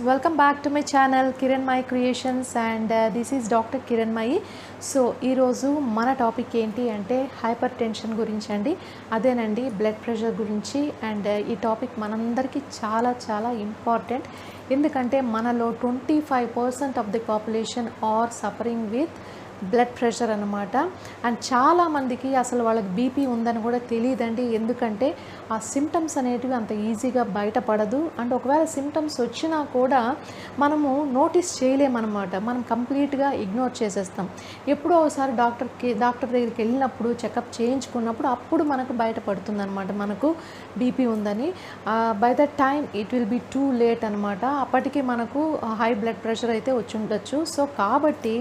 welcome back to my channel Kiranmai Creations and this is Dr. Kiranmai. So ఈరోజు మన topic ఏంటి అంటే hyper tension గురించి అండి, అదేనండి బ్లడ్ ప్రెషర్ గురించి. అండ్ ఈ టాపిక్ మనందరికీ చాలా చాలా ఇంపార్టెంట్, ఎందుకంటే మనలో 25% of the population are suffering with blood pressure అన్నమాట. అండ్ చాలామందికి అసలు వాళ్ళకి బీపీ ఉందని కూడా తెలియదండి, ఎందుకంటే ఆ సిమ్టమ్స్ అనేటివి అంత ఈజీగా బయటపడదు. అండ్ ఒకవేళ సిమ్టమ్స్ వచ్చినా కూడా మనము నోటీస్ చేయలేమన్నమాట, మనం కంప్లీట్గా ఇగ్నోర్ చేసేస్తాం. ఎప్పుడో ఒకసారి డాక్టర్ దగ్గరికి వెళ్ళినప్పుడు చెకప్ చేయించుకున్నప్పుడు అప్పుడు మనకు బయటపడుతుంది అనమాట మనకు బీపీ ఉందని. By the time it will be too late అనమాట, అప్పటికి మనకు హై బ్లడ్ ప్రెషర్ అయితే వచ్చి ఉండొచ్చు. సో కాబట్టి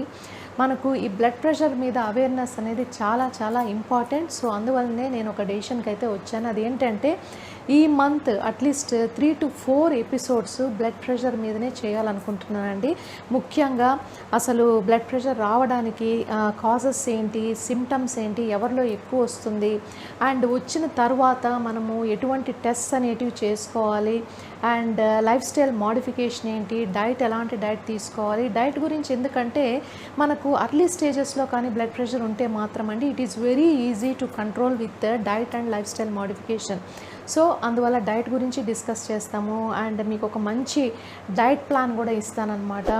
మనకు ఈ బ్లడ్ ప్రెషర్ మీద అవేర్నెస్ అనేది చాలా చాలా ఇంపార్టెంట్. సో అందువల్లనే నేను ఒక డెసిషన్కి అయితే వచ్చాను. అదేంటంటే ఈ month at least 3 to 4 episodes blood pressure మీదనే చేయాలనుకుంటున్నానండి. ముఖ్యంగా అసలు బ్లడ్ ప్రెషర్ రావడానికి కాజెస్ ఏంటి, సిమ్టమ్స్ ఏంటి, ఎవరిలో ఎక్కువ వస్తుంది, అండ్ వచ్చిన తర్వాత మనము ఎటువంటి టెస్ట్ అనేటివి చేసుకోవాలి, అండ్ లైఫ్ స్టైల్ మోడిఫికేషన్ ఏంటి, డైట్ ఎలాంటి డైట్ తీసుకోవాలి. డైట్ గురించి ఎందుకంటే మనకు అర్లీ స్టేజెస్లో కానీ బ్లడ్ ప్రెషర్ ఉంటే మాత్రం అండి it is very easy to control with diet and life style modification. So అందువల్ల డైట్ గురించి డిస్కస్ చేస్తాము అండ్ మీకు ఒక మంచి డైట్ ప్లాన్ కూడా ఇస్తానన్నమాట.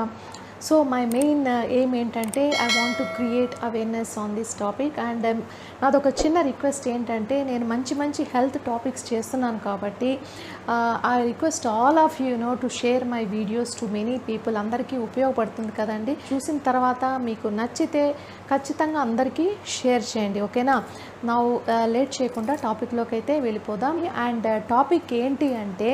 సో మై మెయిన్ ఎయిమ్ ఏంటంటే I want to create awareness on this topic. And నాదొక చిన్న రిక్వెస్ట్ ఏంటంటే, నేను మంచి హెల్త్ టాపిక్స్ చేస్తున్నాను కాబట్టి I request all of you know to share my videos to many people. అందరికీ ఉపయోగపడుతుంది కదండి. చూసిన తర్వాత మీకు నచ్చితే ఖచ్చితంగా అందరికీ షేర్ చేయండి, ఓకేనా. నా లేట్ చేయకుండా టాపిక్లోకి అయితే వెళ్ళిపోదాం. అండ్ టాపిక్ ఏంటి అంటే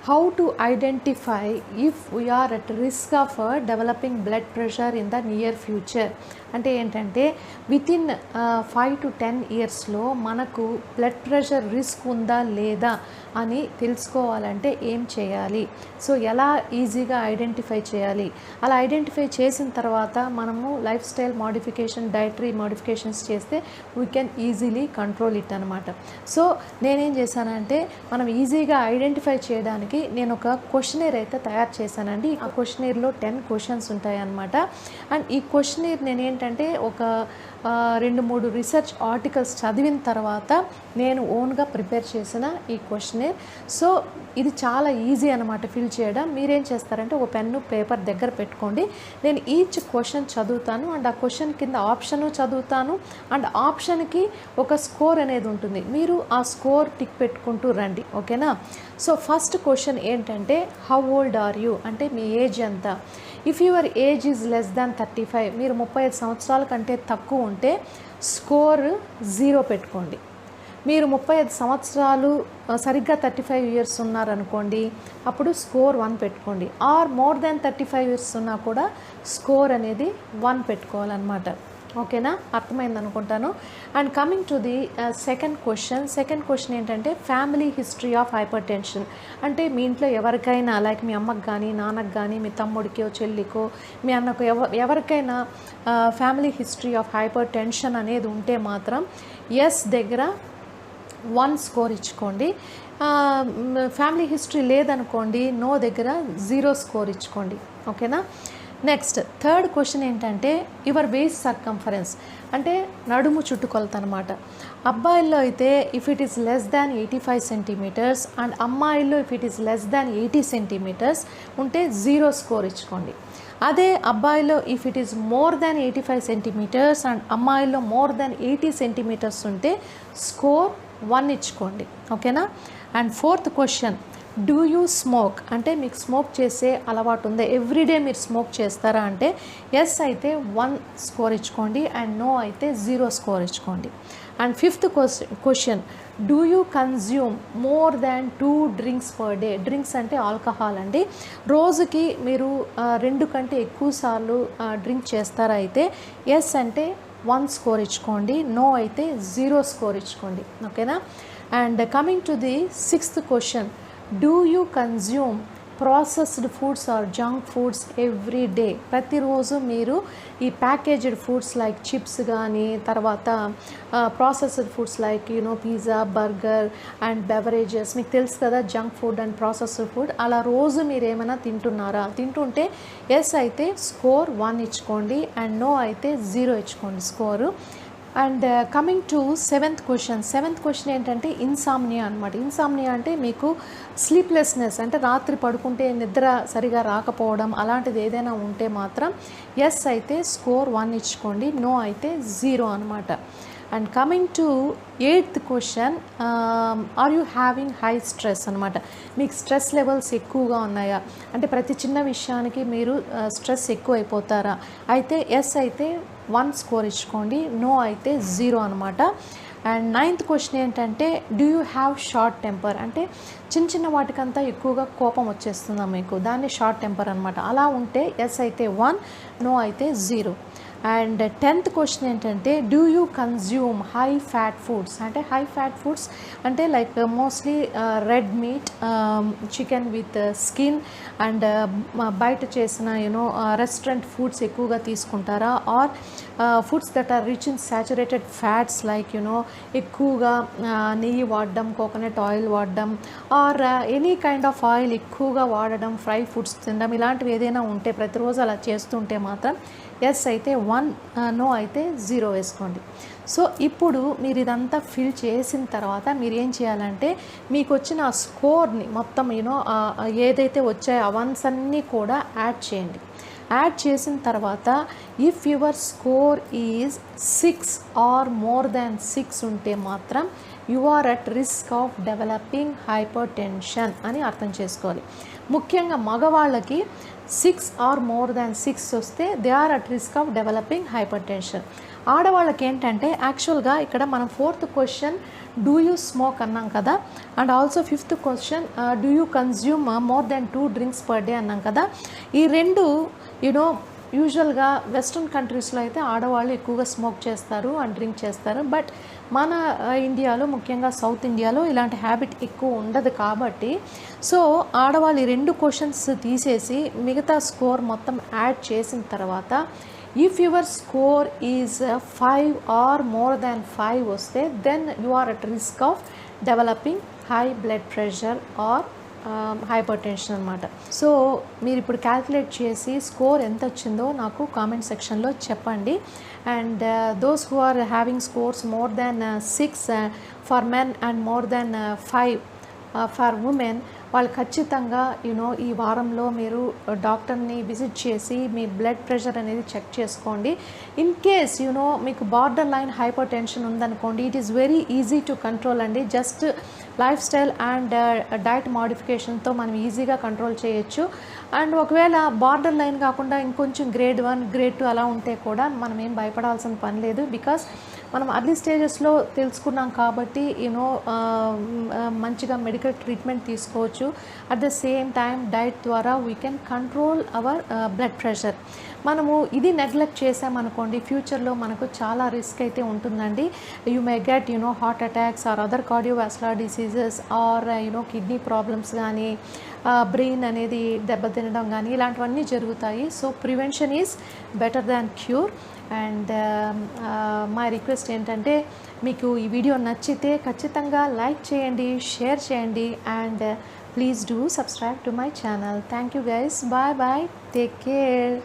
how to identify if we are at risk of developing blood pressure in the near future. అంటే ఏంటంటే వితిన్ 5 to 10 ఇయర్స్లో మనకు బ్లడ్ ప్రెషర్ రిస్క్ ఉందా లేదా అని తెలుసుకోవాలంటే ఏం చేయాలి, సో ఎలా ఈజీగా ఐడెంటిఫై చేయాలి. అలా ఐడెంటిఫై చేసిన తర్వాత మనము life style modification, dietary modifications చేస్తే we can easily control it అనమాట. సో నేనేం చేశానంటే మనం ఈజీగా ఐడెంటిఫై చేయడానికి నేను ఒక క్వశ్చనర్ అయితే తయారు చేశానండి. ఆ క్వశ్చనర్లో 10 క్వశ్చన్స్ ఉంటాయి అన్నమాట. అండ్ ఈ క్వశ్చనర్ నేను ఏంటంటే ఒక 2-3 రీసెర్చ్ ఆర్టికల్స్ చదివిన తర్వాత నేను ఓన్గా ప్రిపేర్ చేసిన ఈ క్వశ్చనర్. సో ఇది చాలా ఈజీ అనమాట ఫిల్ చేయడం. మీరేం చేస్తారంటే ఒక పెన్ను పేపర్ దగ్గర పెట్టుకోండి. నేను ఈచ్ క్వశ్చన్ చదువుతాను అండ్ ఆ క్వశ్చన్ కింద ఆప్షను చదువుతాను అండ్ ఆప్షన్కి ఒక స్కోర్ అనేది ఉంటుంది. మీరు ఆ స్కోర్ టిక్ పెట్టుకుంటూ రండి, ఓకేనా. సో ఫస్ట్ క్వశ్చన్ ఏంటంటే హౌ ఓల్డ్ ఆర్ యూ, అంటే మీ ఏజ్ ఎంత. If your age is less than 35, మీరు 35 సంవత్సరాల కంటే తక్కువ ఉంటే స్కోర్ 0 పెట్టుకోండి. మీరు 35 సంవత్సరాలు సరిగ్గా 35 ఇయర్స్ ఉన్నారనుకోండి, అప్పుడు స్కోర్ 1 పెట్టుకోండి. ఆర్ మోర్ దాన్ 35 ఇయర్స్ ఉన్నా కూడా స్కోర్ అనేది 1 పెట్టుకోవాలన్నమాట, ఓకేనా. అర్థమైంది అనుకుంటాను. And coming to the second question ఏంటంటే family history of hypertension. అంటే మీ ఇంట్లో ఎవరికైనా లైక్ మీ అమ్మకి కానీ, నాన్నకు కానీ, మీ తమ్ముడికో, చెల్లికో, మీ అన్నకు ఎవరికైనా family history of hyper tension అనేది ఉంటే మాత్రం ఎస్ దగ్గర 1 స్కోర్ ఇచ్చుకోండి. ఫ్యామిలీ హిస్టరీ లేదనుకోండి నో దగ్గర 0 స్కోర్ ఇచ్చుకోండి, ఓకేనా. నెక్స్ట్ థర్డ్ క్వశ్చన్ ఏంటంటే యువర్ వేస్ట్ సర్కంఫరెన్స్, అంటే నడుము చుట్టుకొలత అనమాట. అబ్బాయిల్లో అయితే if it is less than 85 centimetres and అమ్మాయిల్లో if it is less than 80 centimetres ఉంటే 0 స్కోర్ ఇచ్చుకోండి. అదే అబ్బాయిలో if it is more than 85 centimetres and అమ్మాయిల్లో మోర్ దాన్ 80 సెంటీమీటర్స్ ఉంటే స్కోర్ 1 ఇచ్చుకోండి, ఓకేనా. And fourth question do you smoke, అంటే మీకు స్మోక్ చేసే అలవాటు ఉందా, ఎవ్రీడే మీరు స్మోక్ చేస్తారా అంటే ఎస్ అయితే 1 స్కోర్ ఇచ్చుకోండి అండ్ నో అయితే 0 స్కోర్ ఇచ్చుకోండి. And fifth question do you consume more than 2 drinks per day. Drinks అంటే ఆల్కహాల్ అండి. రోజుకి మీరు 2 కంటే ఎక్కువ సార్లు డ్రింక్ చేస్తారా అయితే ఎస్ అంటే 1 స్కోర్ ఇచ్చుకోండి, నో అయితే 0 స్కోర్ ఇచ్చుకోండి, ఓకేనా. And coming to the sixth question do you consume processed foods or junk foods every day. ప్రతిరోజు మీరు ఈ ప్యాకేజ్డ్ ఫుడ్స్ లైక్ చిప్స్ కానీ, తర్వాత processed foods like pizza, burger and beverages, మీకు తెలుసు కదా junk food and processed food, అలా రోజు మీరు ఏమైనా తింటున్నారా? తింటుంటే ఎస్ అయితే స్కోర్ 1 ఇచ్చుకోండి అండ్ నో అయితే 0 ఇచ్చుకోండి score. And coming to seventh question ఏంటంటే ఇన్సామ్నియా అనమాట. ఇన్సామ్నియా అంటే మీకు స్లీప్లెస్నెస్, అంటే రాత్రి పడుకుంటే నిద్ర సరిగా రాకపోవడం, అలాంటిది ఏదైనా ఉంటే మాత్రం ఎస్ అయితే స్కోర్ 1 ఇచ్చుకోండి, నో అయితే 0 అనమాట. And coming to 8th question, are you having high stress అనమాట. మీకు స్ట్రెస్ లెవెల్స్ ఎక్కువగా ఉన్నాయా, అంటే ప్రతి చిన్న విషయానికి మీరు స్ట్రెస్ ఎక్కువ అయిపోతారా? అయితే ఎస్ అయితే 1 స్కోర్ ఇచ్చుకోండి, నో అయితే 0 అనమాట. అండ్ 9th క్వశ్చన్ ఏంటంటే do you have short temper, అంటే చిన్న వాటికంతా ఎక్కువగా కోపం వచ్చేస్తుందా మీకు, దాన్ని షార్ట్ టెంపర్ అనమాట. అలా ఉంటే ఎస్ అయితే 1, నో అయితే 0. అండ్ 10th క్వశ్చన్ ఏంటంటే do you consume high fat foods, అంటే హై ఫ్యాట్ ఫుడ్స్ అంటే like mostly red meat, chicken with skin and బయట చేసిన రెస్టారెంట్ ఫుడ్స్ ఎక్కువగా తీసుకుంటారా? Or foods that are rich in saturated fats like ఎక్కువగా నెయ్యి వాడడం, కోకోనట్ ఆయిల్ వాడడం, or any kind of oil ఎక్కువగా వాడడం, ఫ్రై ఫుడ్స్ తినడం, ఇలాంటివి ఏదైనా ఉంటే ప్రతిరోజు అలా చేస్తుంటే మాత్రం ఎస్ అయితే 1, నో అయితే 0 వేసుకోండి. సో ఇప్పుడు మీరు ఇదంతా ఫిల్ చేసిన తర్వాత మీరు ఏం చేయాలంటే మీకు వచ్చిన ఆ స్కోర్ని మొత్తం ఏదైతే వచ్చాయో ఆ వన్స్ అన్నీ కూడా యాడ్ చేయండి. యాడ్ చేసిన తర్వాత if your score is 6 or more than 6 ఉంటే మాత్రం you are at risk of developing hypertension అని అర్థం చేసుకోవాలి. ముఖ్యంగా మగవాళ్ళకి 6 ఆర్ మోర్ దాన్ 6 వస్తే they are at risk of developing hypertension. ఆడవాళ్ళకి ఏంటంటే యాక్చువల్గా ఇక్కడ మనం 4th question do you smoke అన్నాం కదా, and also 5th question do you consume more than 2 drinks per day అన్నాం కదా. ఈ రెండు యూజువల్గా వెస్ట్రన్ కంట్రీస్లో అయితే ఆడవాళ్ళు ఎక్కువగా స్మోక్ చేస్తారు అండ్ డ్రింక్ చేస్తారు. బట్ మన ఇండియాలో, ముఖ్యంగా సౌత్ ఇండియాలో ఇలాంటి హ్యాబిట్ ఎక్కువ ఉండదు కాబట్టి సో ఆడవాళ్ళు ఈ 2 క్వశ్చన్స్ తీసేసి మిగతా స్కోర్ మొత్తం యాడ్ చేసిన తర్వాత if your score is 5 or more than 5 వస్తే then you are at risk of developing high blood pressure or hypertension అనమాట. సో మీరు ఇప్పుడు క్యాల్కులేట్ చేసి స్కోర్ ఎంత వచ్చిందో నాకు కామెంట్ సెక్షన్లో చెప్పండి. And those who are having scores more than 6 for men and more than 5 for women, వాళ్ళు ఖచ్చితంగా ఈ వారంలో మీరు డాక్టర్ని విజిట్ చేసి మీ బ్లడ్ ప్రెషర్ అనేది చెక్ చేసుకోండి. ఇన్ కేస్ మీకు బార్డర్ లైన్ హైపర్ టెన్షన్ ఉందనుకోండి, it is very easy to control అండి. Just life style and diet మోడిఫికేషన్తో మనం ఈజీగా కంట్రోల్ చేయొచ్చు. అండ్ ఒకవేళ బార్డర్ లైన్ కాకుండా ఇంకొంచెం గ్రేడ్ 1 గ్రేడ్ 2 అలా ఉంటే కూడా మనం ఏం భయపడాల్సిన పని లేదు. బికాస్ మనం అర్లీ స్టేజెస్లో తెలుసుకున్నాం కాబట్టి మంచిగా మెడికల్ ట్రీట్మెంట్ తీసుకోవచ్చు. At the same time diet ద్వారా we can control our blood pressure. మనము ఇది నెగ్లెక్ట్ చేసామనుకోండి ఫ్యూచర్లో మనకు చాలా రిస్క్ అయితే ఉంటుందండి. You may get heart attacks or other cardiovascular diseases or kidney problems కానీ, బ్రెయిన్ అనేది దెబ్బతినడం కానీ ఇలాంటివన్నీ జరుగుతాయి. So prevention is better than cure. And my request ఏంటంటే మీకు ఈ వీడియో నచ్చితే ఖచ్చితంగా లైక్ చేయండి, షేర్ చేయండి and please do subscribe to my channel. Thank you guys. Bye bye, take care.